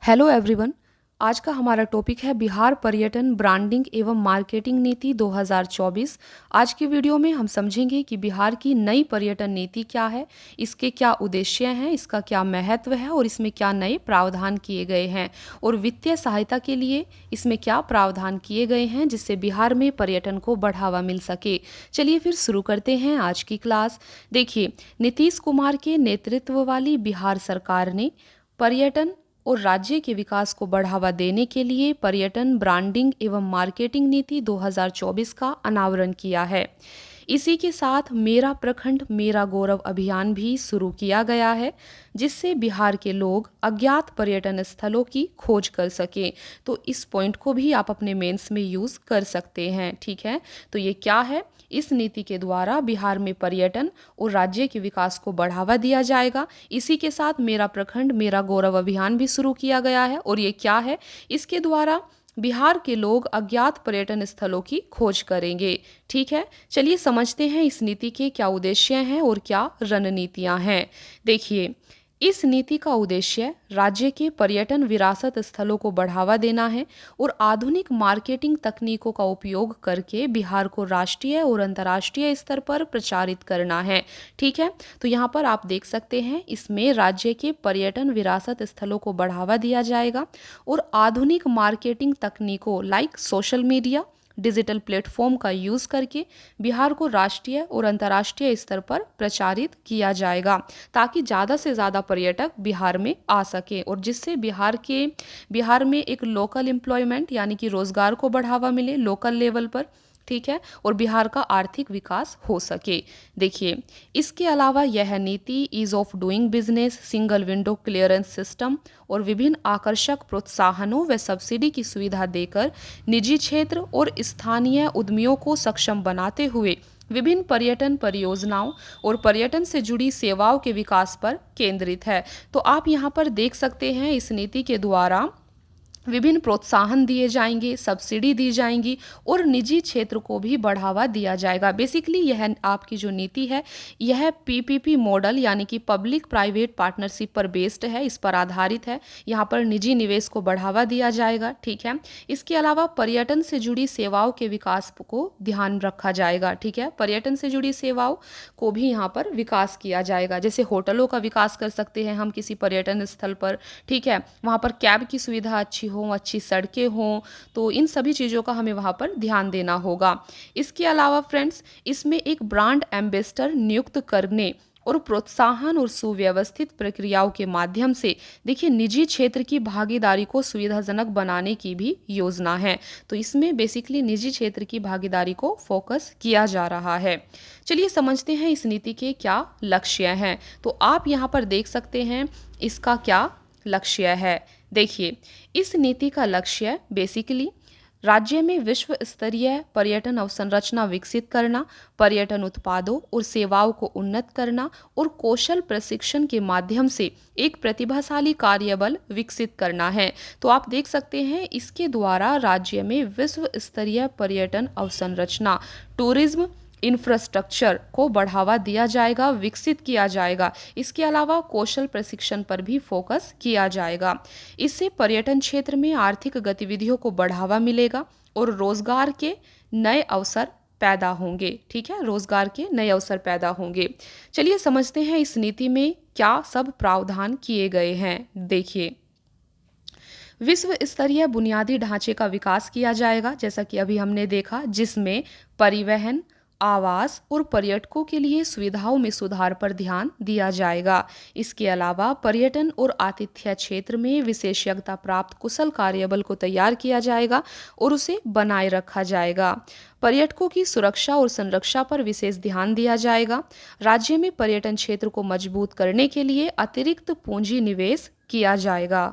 Hello everyone. आज का हमारा टॉपिक है बिहार पर्यटन ब्रांडिंग एवं मार्केटिंग नीति 2024। आज की वीडियो में हम समझेंगे कि बिहार की नई पर्यटन नीति क्या है, इसके क्या उद्देश्य हैं, इसका क्या महत्व है और इसमें क्या नए प्रावधान किए गए हैं और वित्तीय सहायता के लिए इसमें क्या प्रावधान किए गए हैं जिससे बिहार में पर्यटन को बढ़ावा मिल सके। चलिए फिर शुरू करते हैं आज की क्लास। देखिए, नीतीश कुमार के नेतृत्व वाली बिहार सरकार ने पर्यटन और राज्य के विकास को बढ़ावा देने के लिए पर्यटन ब्रांडिंग एवं मार्केटिंग नीति 2024 का अनावरण किया है। इसी के साथ मेरा प्रखंड मेरा गौरव अभियान भी शुरू किया गया है, जिससे बिहार के लोग अज्ञात पर्यटन स्थलों की खोज कर सकें। तो इस पॉइंट को भी आप अपने मेंस में यूज़ कर सकते हैं। ठीक है, तो ये क्या है? इस नीति के द्वारा बिहार में पर्यटन और राज्य के विकास को बढ़ावा दिया जाएगा। इसी के साथ मेरा प्रखंड मेरा गौरव अभियान भी शुरू किया गया है। और ये क्या है? इसके द्वारा बिहार के लोग अज्ञात पर्यटन स्थलों की खोज करेंगे। ठीक है, चलिए समझते हैं इस नीति के क्या उद्देश्य हैं और क्या रणनीतियां हैं। देखिए, इस नीति का उद्देश्य राज्य के पर्यटन विरासत स्थलों को बढ़ावा देना है और आधुनिक मार्केटिंग तकनीकों का उपयोग करके बिहार को राष्ट्रीय और अंतर्राष्ट्रीय स्तर पर प्रचारित करना है। ठीक है, तो यहाँ पर आप देख सकते हैं, इसमें राज्य के पर्यटन विरासत स्थलों को बढ़ावा दिया जाएगा और आधुनिक मार्केटिंग तकनीकों like social media, digital platform का यूज़ करके बिहार को राष्ट्रीय और अंतर्राष्ट्रीय स्तर पर प्रचारित किया जाएगा, ताकि ज़्यादा से ज़्यादा पर्यटक बिहार में आ सके और जिससे बिहार में एक लोकल एम्प्लॉयमेंट यानी कि रोज़गार को बढ़ावा मिले लोकल लेवल पर। ठीक है, और बिहार का आर्थिक विकास हो सके। देखिए, इसके अलावा यह नीति ease of doing business, single window clearance system और विभिन्न आकर्षक प्रोत्साहनों व सब्सिडी की सुविधा देकर निजी क्षेत्र और स्थानीय उद्यमियों को सक्षम बनाते हुए विभिन्न पर्यटन परियोजनाओं और पर्यटन से जुड़ी सेवाओं के विकास पर केंद्रित है। तो आप यहाँ पर देख सकते हैं, इस नीति के द्वारा विभिन्न प्रोत्साहन दिए जाएंगे, सब्सिडी दी जाएंगी और निजी क्षेत्र को भी बढ़ावा दिया जाएगा। बेसिकली यह आपकी जो नीति है, यह पीपीपी मॉडल यानी कि पब्लिक प्राइवेट पार्टनरशिप पर बेस्ड है, इस पर आधारित है। यहाँ पर निजी निवेश को बढ़ावा दिया जाएगा। ठीक है, इसके अलावा पर्यटन से जुड़ी सेवाओं के विकास को ध्यान रखा जाएगा। ठीक है, पर्यटन से जुड़ी सेवाओं को भी यहाँ पर विकास किया जाएगा। जैसे होटलों का विकास कर सकते हैं हम किसी पर्यटन स्थल पर। ठीक है, वहाँ पर कैब की सुविधा अच्छी हों, अच्छी सड़कें हों, तो इन सभी चीज़ों का हमें वहाँ पर ध्यान देना होगा। इसके अलावा फ्रेंड्स, इसमें एक ब्रांड एम्बेसडर नियुक्त करने और प्रोत्साहन और सुव्यवस्थित प्रक्रियाओं के माध्यम से देखिए निजी क्षेत्र की भागीदारी को सुविधाजनक बनाने की भी योजना है। तो इसमें बेसिकली निजी क्षेत्र की भागीदारी को फोकस किया जा रहा है। चलिए समझते हैं इस नीति के क्या लक्ष्य हैं। तो आप यहाँ पर देख सकते हैं इसका क्या लक्ष्य है। देखिए, इस नीति का लक्ष्य बेसिकली राज्य में विश्व स्तरीय पर्यटन अवसंरचना विकसित करना, पर्यटन उत्पादों और सेवाओं को उन्नत करना और कौशल प्रशिक्षण के माध्यम से एक प्रतिभाशाली कार्यबल विकसित करना है। तो आप देख सकते हैं, इसके द्वारा राज्य में विश्व स्तरीय पर्यटन अवसंरचना, टूरिज्म इंफ्रास्ट्रक्चर को बढ़ावा दिया जाएगा, विकसित किया जाएगा। इसके अलावा कौशल प्रशिक्षण पर भी फोकस किया जाएगा। इससे पर्यटन क्षेत्र में आर्थिक गतिविधियों को बढ़ावा मिलेगा और रोजगार के नए अवसर पैदा होंगे। ठीक है, रोजगार के नए अवसर पैदा होंगे। चलिए समझते हैं इस नीति में क्या सब प्रावधान किए गए हैं। देखिए, विश्व स्तरीय बुनियादी ढांचे का विकास किया जाएगा, जैसा कि अभी हमने देखा, जिसमें परिवहन, आवास और पर्यटकों के लिए सुविधाओं में सुधार पर ध्यान दिया जाएगा। इसके अलावा पर्यटन और आतिथ्य क्षेत्र में विशेषज्ञता प्राप्त कुशल कार्यबल को तैयार किया जाएगा और उसे बनाए रखा जाएगा। पर्यटकों की सुरक्षा और संरक्षा पर विशेष ध्यान दिया जाएगा। राज्य में पर्यटन क्षेत्र को मजबूत करने के लिए अतिरिक्त पूंजी निवेश किया जाएगा।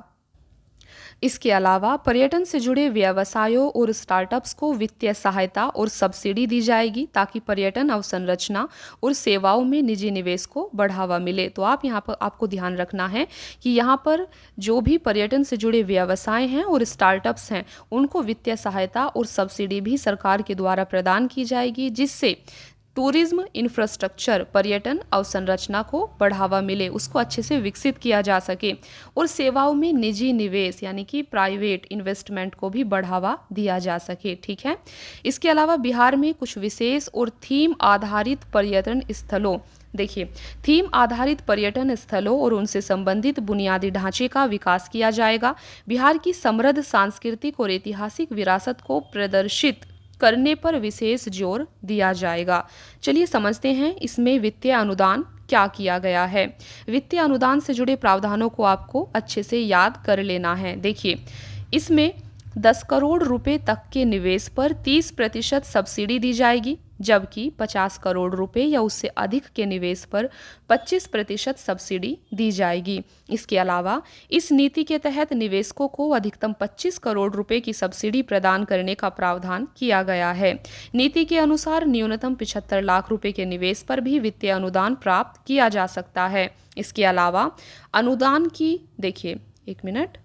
इसके अलावा पर्यटन से जुड़े व्यवसायों और स्टार्टअप्स को वित्तीय सहायता और सब्सिडी दी जाएगी, ताकि पर्यटन अवसंरचना और सेवाओं में निजी निवेश को बढ़ावा मिले। तो आप यहाँ पर आपको ध्यान रखना है कि यहाँ पर जो भी पर्यटन से जुड़े व्यवसाय हैं और स्टार्टअप्स हैं, उनको वित्तीय सहायता और सब्सिडी भी सरकार के द्वारा प्रदान की जाएगी, जिससे टूरिज्म इंफ्रास्ट्रक्चर, पर्यटन अवसंरचना को बढ़ावा मिले, उसको अच्छे से विकसित किया जा सके, और सेवाओं में निजी निवेश यानी कि प्राइवेट इन्वेस्टमेंट को भी बढ़ावा दिया जा सके। ठीक है। इसके अलावा बिहार में कुछ विशेष और थीम आधारित पर्यटन स्थलों, देखिए, थीम आधारित पर्यटन स्थलों और उनसे संबंधित बुनियादी ढांचे का विकास किया जाएगा। बिहार की समृद्ध सांस्कृतिक और ऐतिहासिक विरासत को प्रदर्शित करने पर विशेष जोर दिया जाएगा। चलिए समझते हैं इसमें वित्तीय अनुदान क्या किया गया है। वित्तीय अनुदान से जुड़े प्रावधानों को आपको अच्छे से याद कर लेना है। देखिए, इसमें 10 करोड़ रुपए तक के निवेश पर 30% सब्सिडी दी जाएगी, जबकि 50 करोड़ रुपए या उससे अधिक के निवेश पर 25% सब्सिडी दी जाएगी। इसके अलावा इस नीति के तहत निवेशकों को अधिकतम 25 करोड़ रुपए की सब्सिडी प्रदान करने का प्रावधान किया गया है। नीति के अनुसार न्यूनतम 75 लाख रुपए के निवेश पर भी वित्तीय अनुदान प्राप्त किया जा सकता है। इसके अलावा अनुदान की, देखिए एक मिनट,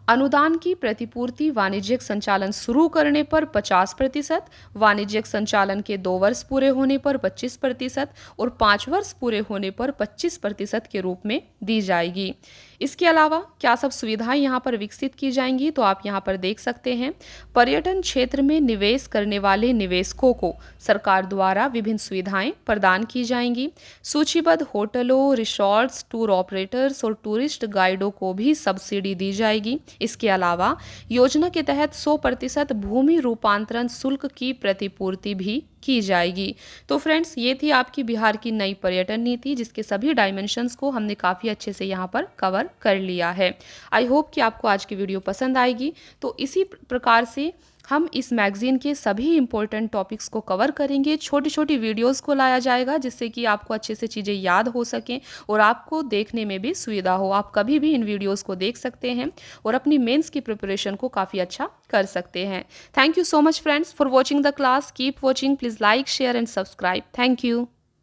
अनुदान की प्रतिपूर्ति वाणिज्यिक संचालन शुरू करने पर 50%, वाणिज्यिक संचालन के 2 वर्ष पूरे होने पर 25% और 5 वर्ष पूरे होने पर 25% के रूप में दी जाएगी। इसके अलावा क्या सब सुविधाएं यहाँ पर विकसित की जाएंगी, तो आप यहाँ पर देख सकते हैं। पर्यटन क्षेत्र में निवेश करने वाले निवेशकों को सरकार द्वारा विभिन्न सुविधाएं प्रदान की जाएंगी। सूचीबद्ध होटलों, रिसॉर्ट्स, टूर ऑपरेटर्स और टूरिस्ट गाइडों को भी सब्सिडी दी जाएगी। इसके अलावा योजना के तहत 100% भूमि रूपांतरण शुल्क की प्रतिपूर्ति भी की जाएगी। तो फ्रेंड्स, ये थी आपकी बिहार की नई पर्यटन नीति, जिसके सभी डायमेंशंस को हमने काफ़ी अच्छे से यहाँ पर कवर कर लिया है। आई होप कि आपको आज की वीडियो पसंद आएगी। तो इसी प्रकार से हम इस मैगजीन के सभी इंपॉर्टेंट टॉपिक्स को कवर करेंगे। छोटी छोटी वीडियोस को लाया जाएगा जिससे कि आपको अच्छे से चीज़ें याद हो सकें और आपको देखने में भी सुविधा हो। आप कभी भी इन वीडियोस को देख सकते हैं और अपनी मेंस की प्रिपरेशन को काफ़ी अच्छा कर सकते हैं। Thank you so much friends for watching the class. Keep watching, please like, share and subscribe. Thank you.